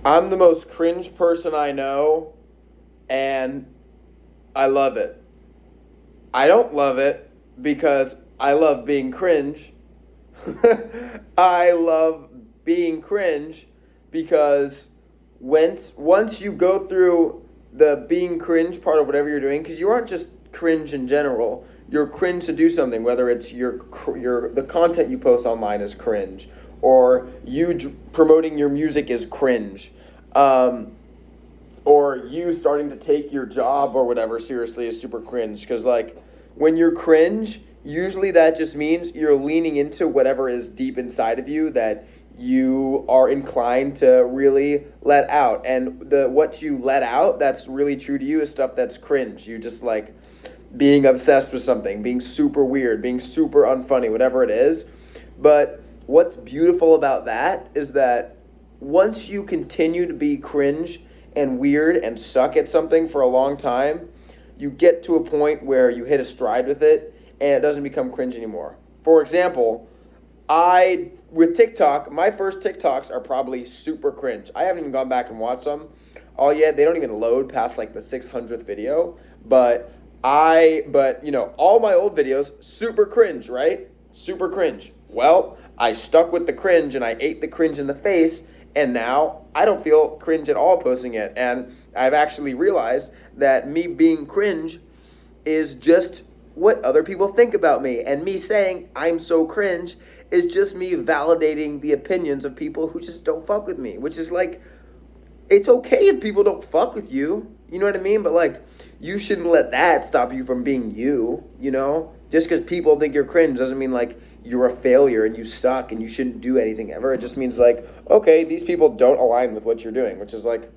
I'm the most cringe person I know, and I love it. I don't love it because I love being cringe. I love being cringe because once you go through the being cringe part of whatever you're doing, because you aren't just cringe in general. You're cringe to do something, whether it's your the content you post online is cringe, or promoting your music is cringe. Um, or you starting to take your job or whatever seriously is super cringe, because like when you're cringe, usually that just means you're leaning into whatever is deep inside of you that you are inclined to really let out, and the what you let out that's really true to you is stuff that's cringe. You just like being obsessed with something, being super weird, being super unfunny, whatever it is. But what's beautiful about that is that once you continue to be cringe and weird and suck at something for a long time, you get to a point where you hit a stride with it and it doesn't become cringe anymore. For example, with TikTok, my first TikToks are probably super cringe. I haven't even gone back and watched them all yet. They don't even load past like the 600th video, but all my old videos super cringe, right? Super cringe. Well, I stuck with the cringe and I ate the cringe in the face, and now I don't feel cringe at all posting it. And I've actually realized that me being cringe is just what other people think about me. And me saying I'm so cringe is just me validating the opinions of people who just don't fuck with me, which is like, it's okay if people don't fuck with you. You know what I mean? But like, you shouldn't let that stop you from being you, you know? Just because people think you're cringe doesn't mean like you're a failure and you suck and you shouldn't do anything ever. It just means like, okay, these people don't align with what you're doing, which is like,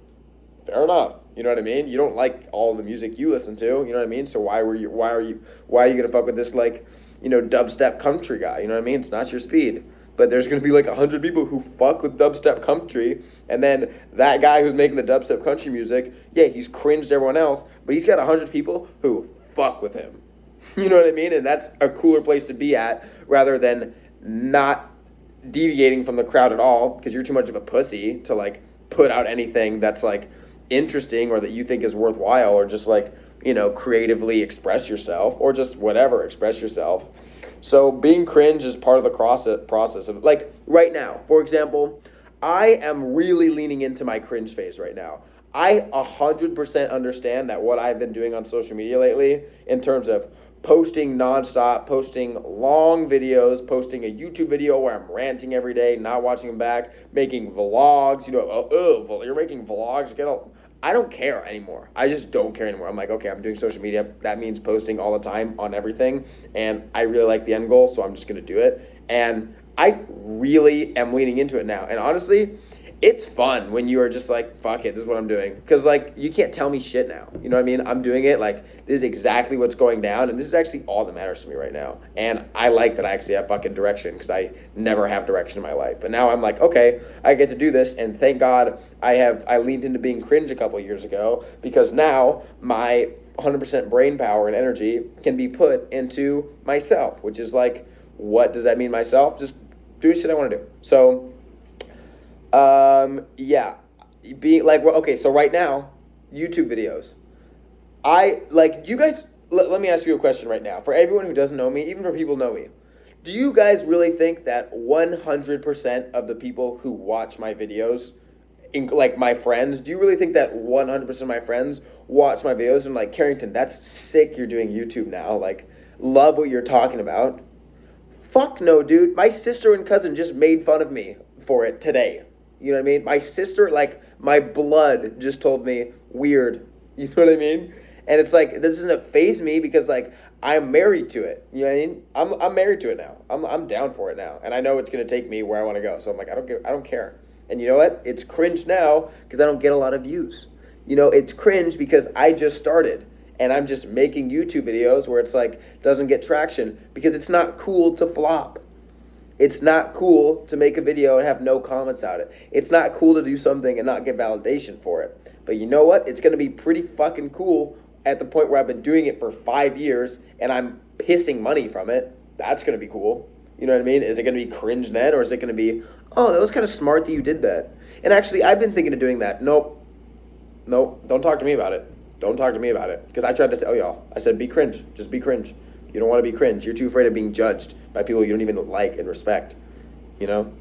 fair enough. You know what I mean? You don't like all the music you listen to, you know what I mean? So why are you gonna fuck with this like, dubstep country guy? You know what I mean? It's not your speed. But there's gonna be like 100 people who fuck with dubstep country, and then that guy who's making the dubstep country music, yeah, he's cringed to everyone else, but he's got 100 people who fuck with him. You know what I mean? And that's a cooler place to be at rather than not deviating from the crowd at all because you're too much of a pussy to like put out anything that's like interesting or that you think is worthwhile, or just like, creatively express yourself, or just whatever, express yourself. So being cringe is part of the process of, like, right now, for example, I am really leaning into my cringe phase right now. I 100% understand that what I've been doing on social media lately in terms of posting nonstop, posting long videos, posting a YouTube video where I'm ranting every day, not watching them back, making vlogs, you're making vlogs, I don't care anymore. I just don't care anymore. I'm like, okay, I'm doing social media. That means posting all the time on everything. And I really like the end goal, so I'm just going to do it. And I really am leaning into it now. And honestly, it's fun when you are just like, fuck it, this is what I'm doing. Because, like, you can't tell me shit now. You know what I mean? I'm doing it. Like, this is exactly what's going down. And this is actually all that matters to me right now. And I like that I actually have fucking direction, because I never have direction in my life. But now I'm like, okay, I get to do this. And thank God I leaned into being cringe a couple years ago, because now my 100% brain power and energy can be put into myself, which is like, what does that mean, myself? Just doing shit I want to do. So, yeah, being like, well, okay, so right now, YouTube videos. You guys, let me ask you a question right now. For everyone who doesn't know me, even for people who know me, do you guys really think that 100% of the people who watch my videos, like my friends, do you really think that 100% of my friends watch my videos and like, Carrington, that's sick you're doing YouTube now, like, love what you're talking about? Fuck no, dude. My sister and cousin just made fun of me for it today. You know what I mean? My sister, like, my blood just told me, weird. You know what I mean? And it's like, this doesn't faze me because, like, I'm married to it. You know what I mean? I'm married to it now. I'm down for it now. And I know it's going to take me where I want to go. So I'm like, I don't care. And you know what? It's cringe now because I don't get a lot of views. It's cringe because I just started. And I'm just making YouTube videos where it's like, doesn't get traction because it's not cool to flop. It's not cool to make a video and have no comments on it. It's not cool to do something and not get validation for it. But you know what? It's going to be pretty fucking cool at the point where I've been doing it for 5 years and I'm pissing money from it. That's going to be cool. You know what I mean? Is it going to be cringe then, or is it going to be, oh, that was kind of smart that you did that? And actually, I've been thinking of doing that. Nope, nope, don't talk to me about it. Don't talk to me about it. Because I tried to tell y'all. I said, be cringe. Just be cringe. You don't want to be cringe. You're too afraid of being judged by people you don't even like and respect. You know?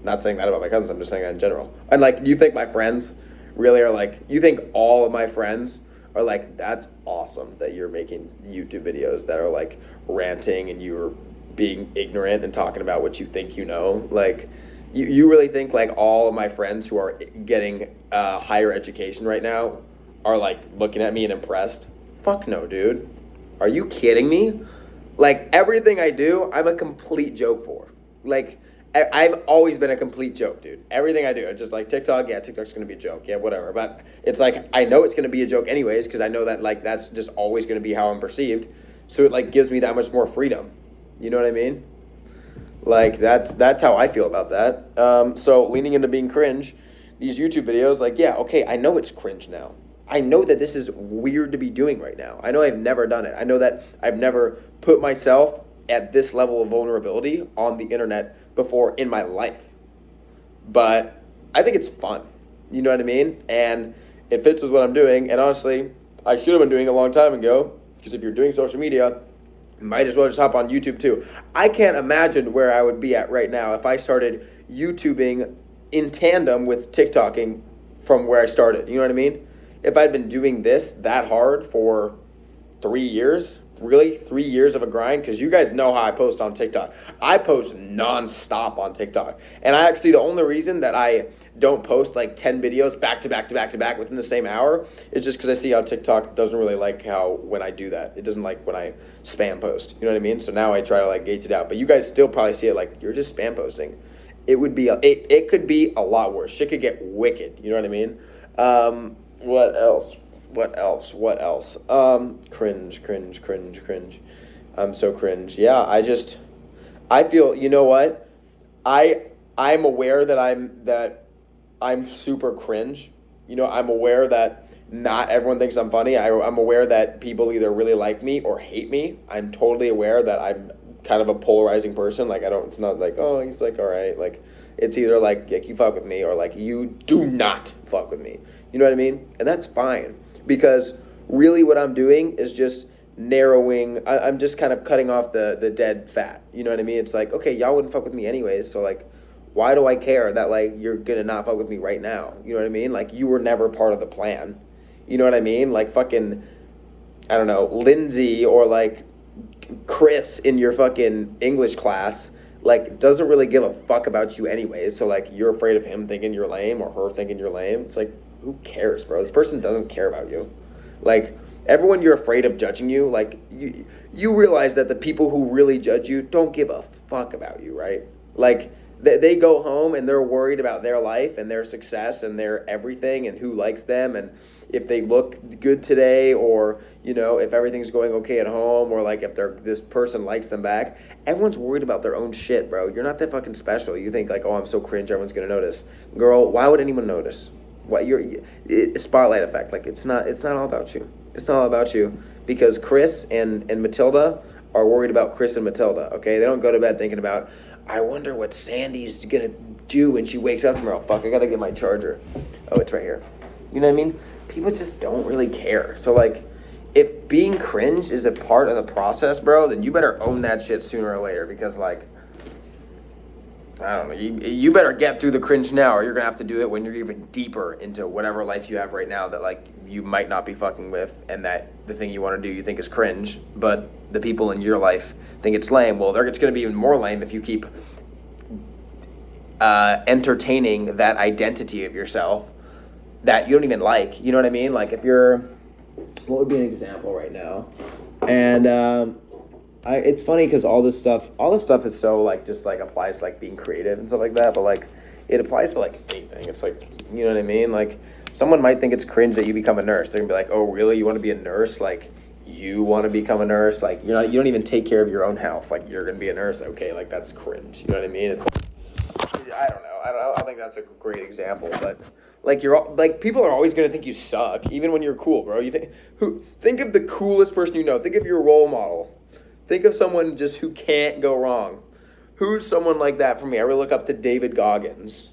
Not saying that about my cousins. I'm just saying that in general. And, like, you think my friends really are like, you think all of my friends are like, that's awesome that you're making YouTube videos that are, like, ranting and you're being ignorant and talking about what you think you know. Like, you really think, like, all of my friends who are getting higher education right now are, like, looking at me and impressed? Fuck no, dude. Are you kidding me? Like, everything I do, I'm a complete joke for. Like, I've always been a complete joke, dude. Everything I do, it's just like TikTok, yeah, TikTok's gonna be a joke, yeah, whatever. But it's like, I know it's gonna be a joke anyways, because I know that, like, that's just always gonna be how I'm perceived. So it, like, gives me that much more freedom. You know what I mean? Like, that's how I feel about that. So leaning into being cringe, these YouTube videos, like, yeah, okay, I know it's cringe now. I know that this is weird to be doing right now. I know I've never done it. I know that I've never put myself at this level of vulnerability on the internet before in my life. But I think it's fun. You know what I mean? And it fits with what I'm doing. And honestly, I should have been doing it a long time ago. Because if you're doing social media, you might as well just hop on YouTube too. I can't imagine where I would be at right now if I started YouTubing in tandem with TikToking from where I started. You know what I mean? If I'd been doing this that hard for 3 years, really 3 years of a grind, because you guys know how I post on TikTok. I post nonstop on TikTok. And I actually, the only reason that I don't post like 10 videos back to back to back to back within the same hour is just because I see how TikTok doesn't really like how when I do that. It doesn't like when I spam post. You know what I mean? So now I try to like gauge it out. But you guys still probably see it like, you're just spam posting. It would be, it could be a lot worse. Shit could get wicked. You know what I mean? What else? Cringe. I'm so cringe. Yeah, I feel, you know what? I'm aware that I'm super cringe. You know, I'm aware that not everyone thinks I'm funny. I'm aware that people either really like me or hate me. I'm totally aware that I'm kind of a polarizing person. Like, it's not like, oh, he's like, all right. Like, it's either like you fuck with me or like, you do not fuck with me. You know what I mean? And that's fine. Because really what I'm doing is just narrowing, I'm just kind of cutting off the dead fat. You know what I mean? It's like, okay, y'all wouldn't fuck with me anyways, so like, why do I care that like you're gonna not fuck with me right now? You know what I mean? Like, you were never part of the plan. You know what I mean? Like fucking, I don't know, Lindsay or like Chris in your fucking English class, like, doesn't really give a fuck about you anyways, so like, you're afraid of him thinking you're lame or her thinking you're lame. It's like, who cares, bro? This person doesn't care about you. Like, everyone you're afraid of judging you, like, you realize that the people who really judge you don't give a fuck about you, right? Like, they go home and they're worried about their life and their success and their everything and who likes them and if they look good today or, you know, if everything's going okay at home or, like, if this person likes them back. Everyone's worried about their own shit, bro. You're not that fucking special. You think, like, oh, I'm so cringe, everyone's going to notice. Girl, why would anyone notice? What spotlight effect? Like, it's not all about you. It's not all about you because Chris and Matilda are worried about Chris and Matilda. Okay, they don't go to bed thinking about, I wonder what Sandy's gonna do when she wakes up tomorrow. Fuck, I gotta get my charger. Oh, it's right here. You know what I mean? People just don't really care. So like, if being cringe is a part of the process, bro, then you better own that shit sooner or later because like, I don't know, you better get through the cringe now or you're going to have to do it when you're even deeper into whatever life you have right now that, like, you might not be fucking with and that the thing you want to do you think is cringe, but the people in your life think it's lame. Well, it's going to be even more lame if you keep entertaining that identity of yourself that you don't even like. You know what I mean? Like, if you're... What would be an example right now? And... it's funny because all this stuff is so like just like applies to like being creative and stuff like that, but like it applies to like anything. It's like, you know what I mean? Like, someone might think it's cringe that you become a nurse. They're gonna be like, oh really, you want to be a nurse? Like, you want to become a nurse? Like, you don't even take care of your own health. Like, you're gonna be a nurse? Okay, like, that's cringe. You know what I mean? It's like, I don't know. I don't think that's a great example, but like, people are always gonna think you suck even when you're cool, bro. Think of the coolest person you know. Think of your role model. Think of someone just who can't go wrong. Who's someone like that for me? I really look up to David Goggins.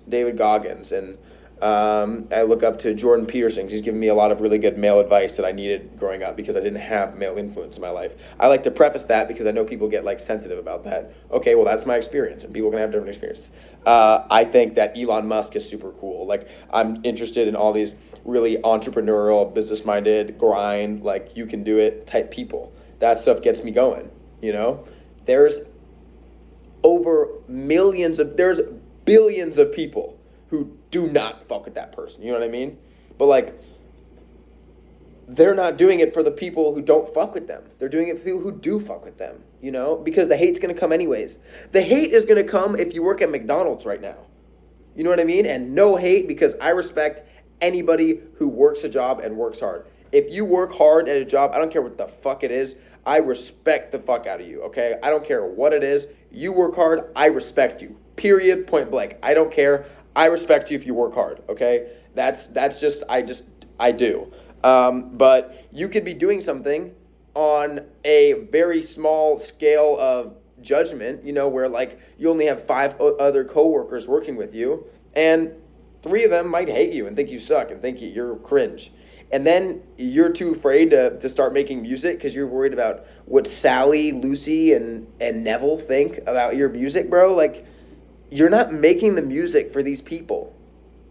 And I look up to Jordan Peterson. He's given me a lot of really good male advice that I needed growing up because I didn't have male influence in my life. I like to preface that because I know people get like sensitive about that. Okay, well that's my experience, and people can have different experiences. I think that Elon Musk is super cool. Like I'm interested in all these really entrepreneurial, business-minded, grind, like you can do it type people. That stuff gets me going. You know, there's there's billions of people who do not fuck with that person. You know what I mean? But like, they're not doing it for the people who don't fuck with them. They're doing it for people who do fuck with them, you know? Because the hate's gonna come anyways. The hate is gonna come if you work at McDonald's right now. You know what I mean? And no hate, because I respect anybody who works a job and works hard. If you work hard at a job, I don't care what the fuck it is, I respect the fuck out of you, okay? I don't care what it is. You work hard, I respect you. Period, point blank. I don't care. I respect you if you work hard, okay? That's just, I do. But you could be doing something on a very small scale of judgment, you know, where like you only have 5 other coworkers working with you, and 3 of them might hate you and think you suck and think you're cringe. And then you're too afraid to start making music because you're worried about what Sally, Lucy, and Neville think about your music, bro. Like, you're not making the music for these people,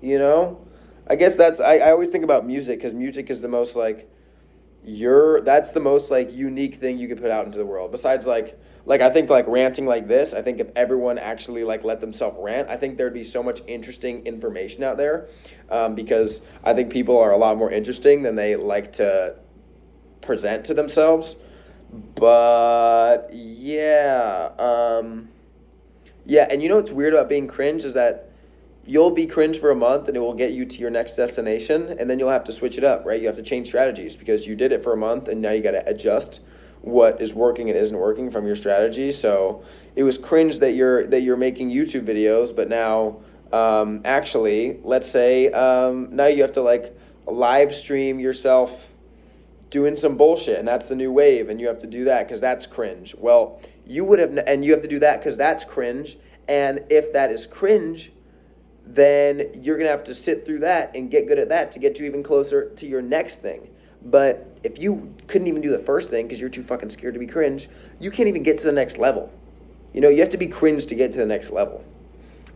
you know? I guess I always think about music because music is the most like, that's the most like unique thing you could put out into the world. Besides like I think like ranting like this, I think if everyone actually like let themselves rant, I think there'd be so much interesting information out there, because I think people are a lot more interesting than they like to present to themselves. But yeah, yeah, and you know what's weird about being cringe is that you'll be cringe for a month and it will get you to your next destination, and then you'll have to switch it up, right? You have to change strategies because you did it for a month and now you got to adjust what is working and isn't working from your strategy. So it was cringe that you're making YouTube videos, but now actually, let's say now you have to like live stream yourself doing some bullshit, and that's the new wave, and you have to do that because that's cringe. Well, you would have, and you have to do that because that's cringe, and if that is cringe, then you're gonna have to sit through that and get good at that to get you even closer to your next thing. But if you couldn't even do the first thing because you're too fucking scared to be cringe, you can't even get to the next level. You know, you have to be cringe to get to the next level.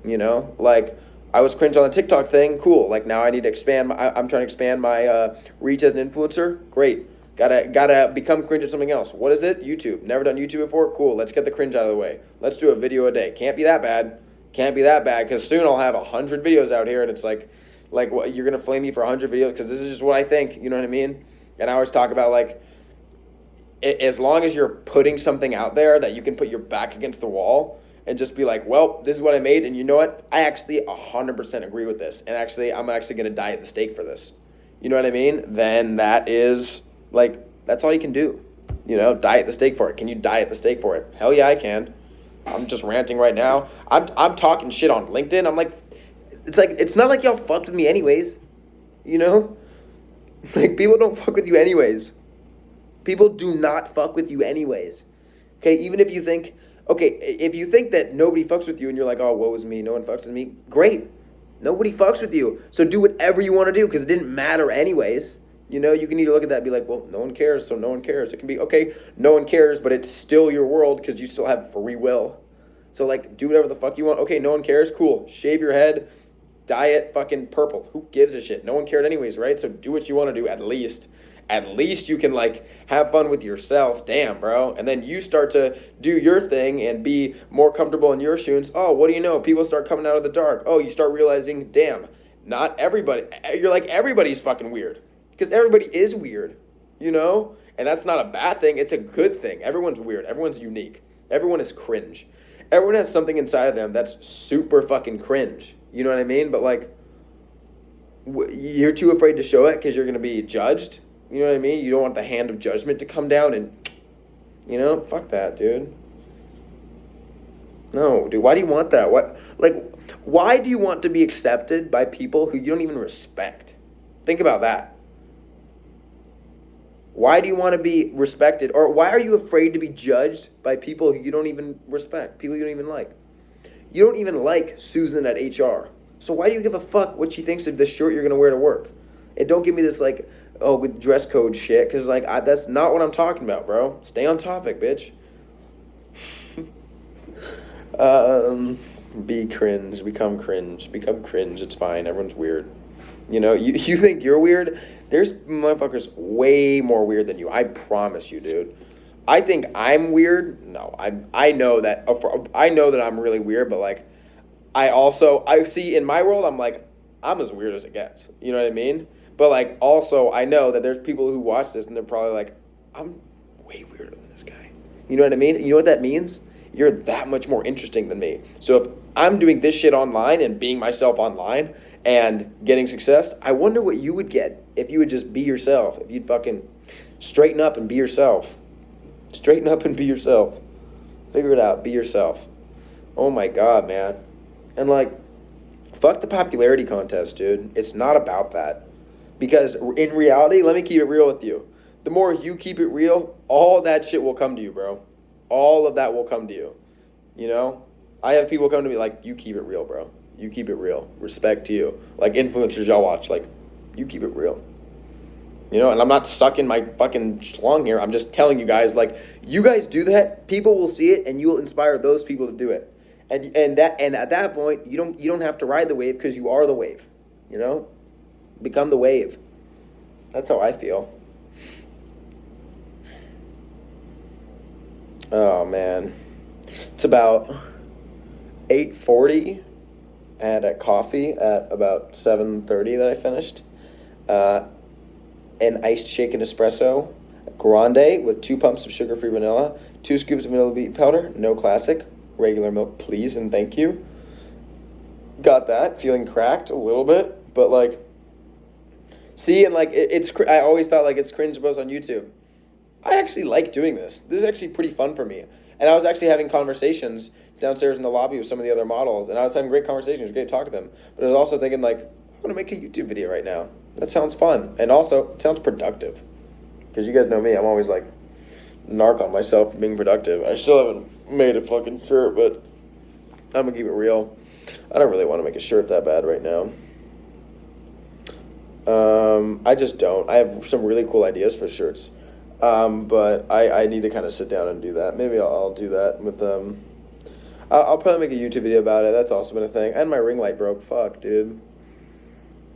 You know, like I was cringe on the TikTok thing, cool. Like now I need to expand. I'm trying to expand my reach as an influencer. Great. Gotta become cringe at something else. What is it? YouTube. Never done YouTube before. Cool. Let's get the cringe out of the way. Let's do a video a day. Can't be that bad. Can't be that bad because soon I'll have 100 videos out here, and it's like what, you're gonna flame me for 100 videos because this is just what I think. You know what I mean? And I always talk about like, as long as you're putting something out there that you can put your back against the wall and just be like, well, this is what I made, and you know what? I actually 100% agree with this, and actually I'm actually gonna die at the stake for this. You know what I mean? Then that is like, that's all you can do. You know, die at the stake for it. Can you die at the stake for it? Hell yeah, I can. I'm just ranting right now. I'm talking shit on LinkedIn. I'm like, it's not like y'all fucked with me anyways. You know? Like, people don't fuck with you anyways. People do not fuck with you anyways. Okay, even if you think, if you think that nobody fucks with you and you're like, oh, woe is me, no one fucks with me, great. Nobody fucks with you. So do whatever you want to do because it didn't matter anyways. You know, you can either look at that and be like, well, no one cares, so no one cares. It can be, okay, no one cares, but it's still your world because you still have free will. So, like, do whatever the fuck you want. Okay, no one cares, cool. Shave your head, dye it fucking purple. Who gives a shit? No one cared anyways, right? So do what you want to do at least. At least you can, like, have fun with yourself. Damn, bro. And then you start to do your thing and be more comfortable in your shoes. Oh, what do you know? People start coming out of the dark. Oh, you start realizing, damn, not everybody. You're like, everybody's fucking weird. Because everybody is weird, you know? And that's not a bad thing. It's a good thing. Everyone's weird. Everyone's unique. Everyone is cringe. Everyone has something inside of them that's super fucking cringe. You know what I mean? But, like, you're too afraid to show it because you're going to be judged. You know what I mean? You don't want the hand of judgment to come down and, you know? Fuck that, dude. No, dude. Why do you want that? Why do you want to be accepted by people who you don't even respect? Think about that. Why do you want to be respected? Or why are you afraid to be judged by people who you don't even respect, people you don't even like? You don't even like Susan at HR. So why do you give a fuck what she thinks of the shirt you're gonna wear to work? And don't give me this like, oh, with dress code shit, because like that's not what I'm talking about, bro. Stay on topic, bitch. Be cringe, become cringe, become cringe. It's fine. Everyone's weird. You know, you think you're weird? There's motherfuckers way more weird than you. I promise you, dude. I think I'm weird. No, I know that I'm really weird, but like I see in my world I'm like I'm as weird as it gets. You know what I mean? But like also I know that there's people who watch this and they're probably like I'm way weirder than this guy. You know what I mean? You know what that means? You're that much more interesting than me. So if I'm doing this shit online and being myself online and getting success, I wonder what you would get if you would just be yourself. If you'd fucking straighten up and be yourself. Straighten up and be yourself. Figure it out. Be yourself. Oh my God, man. And like, fuck the popularity contest, dude. It's not about that. Because in reality, let me keep it real with you. The more you keep it real, all that shit will come to you, bro. All of that will come to you. You know? I have people come to me like, you keep it real, bro. You keep it real. Respect to you. Like influencers y'all watch, like, you keep it real. You know, and I'm not sucking my fucking schlong here. I'm just telling you guys, like, you guys do that, people will see it, and you will inspire those people to do it. And at that point, you don't have to ride the wave because you are the wave. You know, become the wave. That's how I feel. Oh man, it's about 8:40. I had a coffee at about 7:30 that I finished. An iced shaken espresso, grande with 2 pumps of sugar-free vanilla, 2 scoops of vanilla bean powder, no classic, regular milk, please and thank you. Got that, feeling cracked a little bit, but like, see, and like, I always thought like it's cringe posts on YouTube. I actually like doing this. This is actually pretty fun for me. And I was actually having conversations downstairs in the lobby with some of the other models, and I was having great conversations. It was great to talk to them. But I was also thinking like, I want to make a YouTube video right now. That sounds fun. And also, it sounds productive. Because you guys know me, I'm always like, narc on myself for being productive. I still haven't made a fucking shirt, but I'm going to keep it real. I don't really want to make a shirt that bad right now. I just don't. I have some really cool ideas for shirts. But I need to kind of sit down and do that. Maybe I'll do that with I'll probably make a YouTube video about it. That's also been a thing. And my ring light broke. Fuck, dude.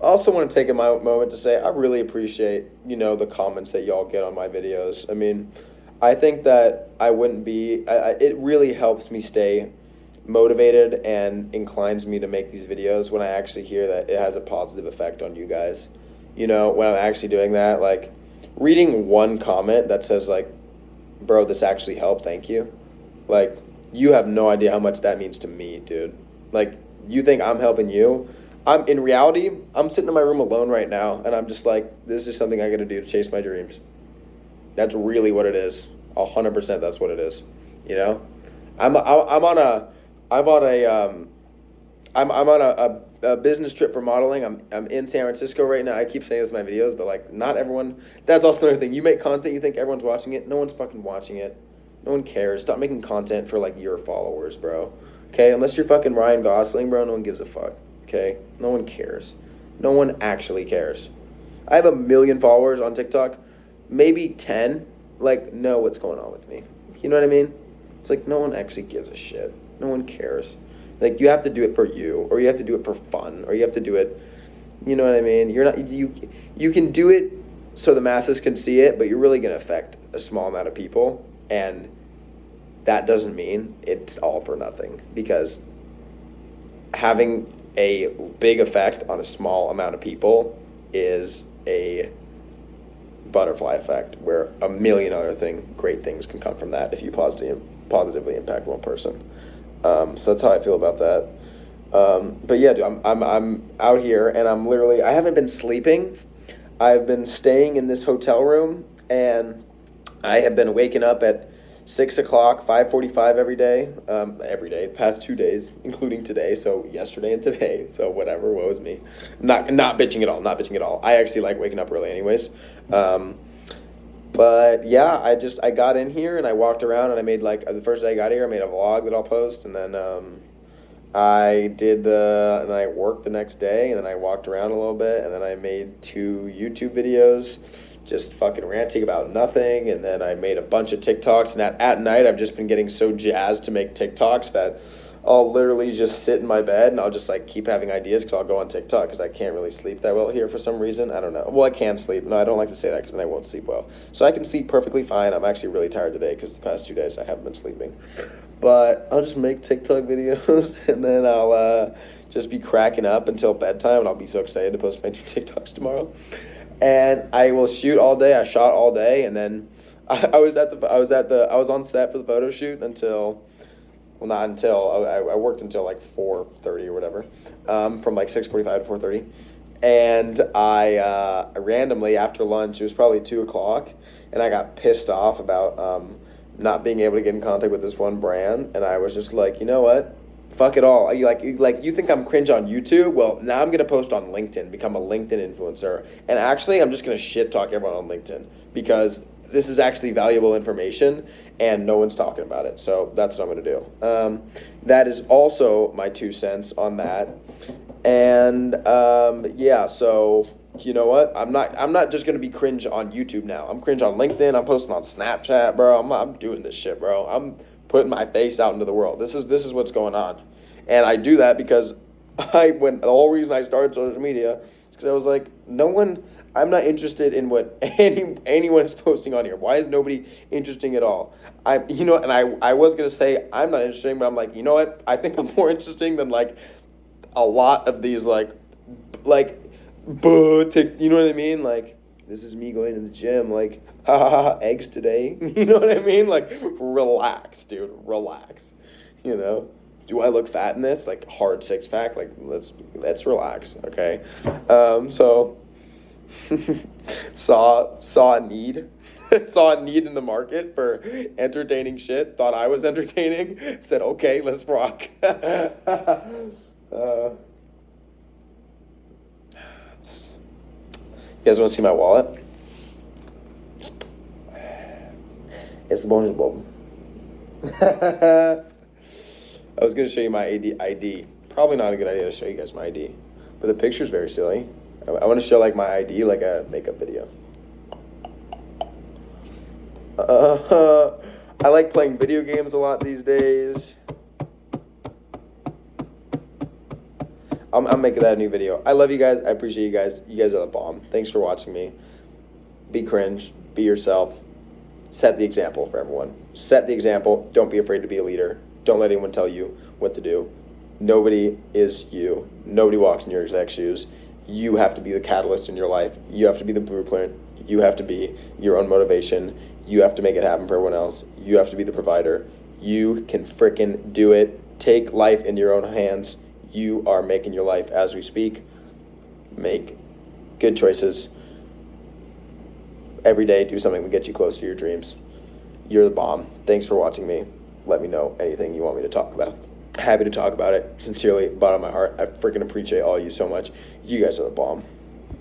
I also want to take a moment to say I really appreciate, you know, the comments that y'all get on my videos. I mean, I think that I wouldn't be, it really helps me stay motivated and inclines me to make these videos when I actually hear that it has a positive effect on you guys. You know, when I'm actually doing that, like, reading one comment that says, like, bro, this actually helped, thank you. Like, you have no idea how much that means to me, dude. Like, you think I'm helping you? In reality, I'm sitting in my room alone right now, and I'm just like, this is just something I gotta do to chase my dreams. That's really what it is. 100% that's what it is. You know? I'm on a business trip for modeling. I'm in San Francisco right now. I keep saying this in my videos, but like not everyone. That's also another thing. You make content, you think everyone's watching it. No one's fucking watching it. No one cares. Stop making content for like your followers, bro. Okay? Unless you're fucking Ryan Gosling, bro, no one gives a fuck. Okay? No one cares. No one actually cares. I have 1 million followers on TikTok. Maybe 10 like know what's going on with me. You know what I mean? It's like no one actually gives a shit. No one cares. Like you have to do it for you, or you have to do it for fun, or you have to do it. You know what I mean? You're not you can do it so the masses can see it, but you're really gonna affect a small amount of people, and that doesn't mean it's all for nothing, because having a big effect on a small amount of people is a butterfly effect, where 1 million other great things can come from that if you positively impact one person. So that's how I feel about that. But yeah, dude, I'm out here, and I haven't been sleeping. I've been staying in this hotel room, and I have been waking up at 6 o'clock, 5:45 every day, past 2 days, including today, so yesterday and today, so whatever, woe is me. Not bitching at all. I actually like waking up early anyways. But yeah, I got in here and I walked around, and I made the first day I got here, I made a vlog that I'll post, and then and I worked the next day, and then I walked around a little bit, and then I made 2 YouTube videos, just fucking ranting about nothing, and then I made a bunch of TikToks, and at night I've just been getting so jazzed to make TikToks that I'll literally just sit in my bed and I'll just like keep having ideas because I'll go on TikTok because I can't really sleep that well here for some reason. I don't know. Well, I can sleep. No, I don't like to say that because then I won't sleep well. So I can sleep perfectly fine. I'm actually really tired today because the past 2 days I haven't been sleeping. But I'll just make TikTok videos and then I'll just be cracking up until bedtime, and I'll be so excited to post my new TikToks tomorrow. And I will shoot all day. I shot all day, and then I was on set for the photo shoot until, well, not until, I worked until like 4:30 or whatever, from like 6:45 to 4:30. And I randomly, after lunch, it was probably 2 o'clock, and I got pissed off about not being able to get in contact with this one brand. And I was just like, you know what? Fuck it all. You think I'm cringe on YouTube? Well, now I'm going to post on LinkedIn, become a LinkedIn influencer. And actually, I'm just going to shit talk everyone on LinkedIn because this is actually valuable information and no one's talking about it. So that's what I'm going to do. That is also my 2 cents on that. And yeah, so you know what? I'm not just going to be cringe on YouTube now. I'm cringe on LinkedIn. I'm posting on Snapchat, bro. I'm doing this shit, bro. I'm putting my face out into the world. This is what's going on. And I do that because the whole reason I started social media is because I was like, I'm not interested in what anyone is posting on here. Why is nobody interesting at all? I was gonna say I'm not interesting, but I'm like, you know what? I think I'm more interesting than like a lot of these you know what I mean? Like, this is me going to the gym, like, ha ha ha, eggs today. You know what I mean? Like, relax, dude, relax. You know? Do I look fat in this? Like, hard 6-pack? Like, let's relax, okay? So saw a need. Saw a need in the market for entertaining shit. Thought I was entertaining. Said, okay, let's rock. You guys want to see my wallet? It's SpongeBob. I was going to show you my ID. Probably not a good idea to show you guys my ID. But the picture's very silly. I want to show like my ID like a makeup video. I like playing video games a lot these days. I'm making that a new video. I love you guys. I appreciate you guys. You guys are the bomb. Thanks for watching me. Be cringe. Be yourself. Set the example for everyone. Set the example. Don't be afraid to be a leader. Don't let anyone tell you what to do. Nobody is you. Nobody walks in your exact shoes. You have to be the catalyst in your life. You have to be the blueprint. You have to be your own motivation. You have to make it happen for everyone else. You have to be the provider. You can frickin' do it. Take life in your own hands. You are making your life as we speak. Make good choices. Every day, do something to get you close to your dreams. You're the bomb. Thanks for watching me. Let me know anything you want me to talk about. Happy to talk about it. Sincerely, bottom of my heart. I freaking appreciate all of you so much. You guys are the bomb.